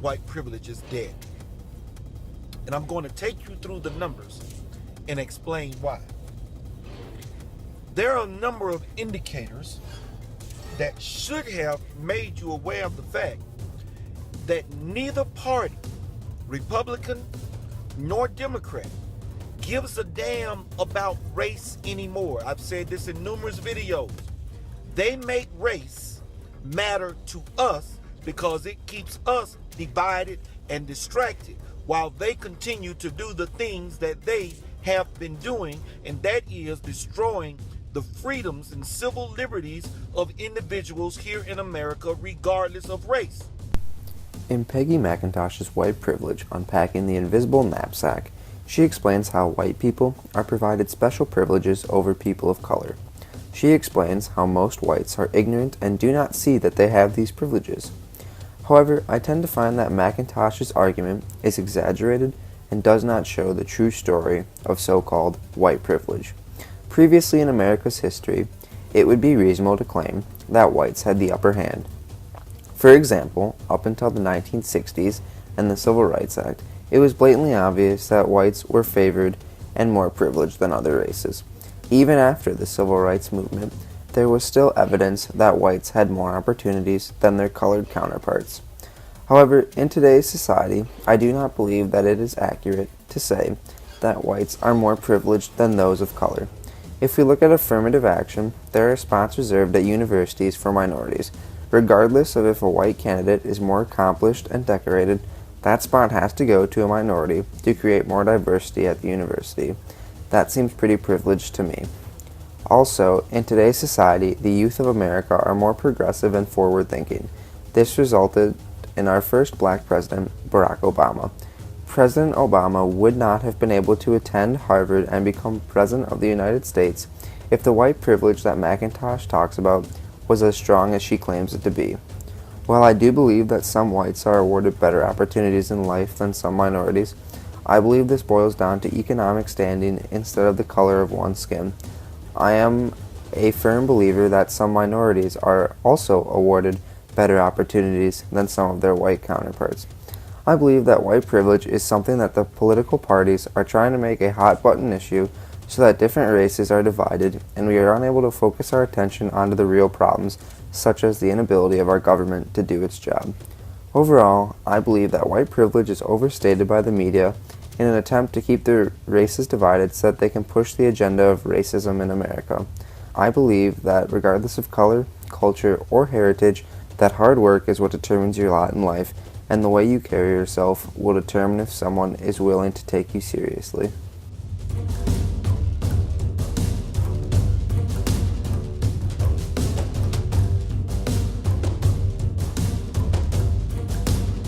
white privilege is dead. And I'm going to take you through the numbers and explain why. There are a number of indicators that should have made you aware of the fact that neither party, Republican nor Democrat, gives a damn about race anymore. I've said this in numerous videos. They make race matter to us because it keeps us divided and distracted while they continue to do the things that they have been doing, and that is destroying the freedoms and civil liberties of individuals here in America regardless of race. In Peggy McIntosh's White Privilege, Unpacking the Invisible Knapsack, she explains how white people are provided special privileges over people of color. She explains how most whites are ignorant and do not see that they have these privileges. However, I tend to find that McIntosh's argument is exaggerated and does not show the true story of so-called white privilege. Previously in America's history, it would be reasonable to claim that whites had the upper hand. For example, up until the 1960s and the Civil Rights Act, it was blatantly obvious that whites were favored and more privileged than other races. Even after the Civil Rights Movement, there was still evidence that whites had more opportunities than their colored counterparts. However, in today's society, I do not believe that it is accurate to say that whites are more privileged than those of color. If we look at affirmative action, there are spots reserved at universities for minorities. Regardless of if a white candidate is more accomplished and decorated, that spot has to go to a minority to create more diversity at the university. That seems pretty privileged to me. Also, in today's society, the youth of America are more progressive and forward-thinking. This resulted in our first black president, Barack Obama. President Obama would not have been able to attend Harvard and become President of the United States if the white privilege that McIntosh talks about was as strong as she claims it to be. While I do believe that some whites are awarded better opportunities in life than some minorities, I believe this boils down to economic standing instead of the color of one's skin. I am a firm believer that some minorities are also awarded better opportunities than some of their white counterparts. I believe that white privilege is something that the political parties are trying to make a hot-button issue so that different races are divided and we are unable to focus our attention onto the real problems, such as the inability of our government to do its job. Overall, I believe that white privilege is overstated by the media in an attempt to keep the races divided so that they can push the agenda of racism in America. I believe that regardless of color, culture, or heritage, that hard work is what determines your lot in life, and the way you carry yourself will determine if someone is willing to take you seriously.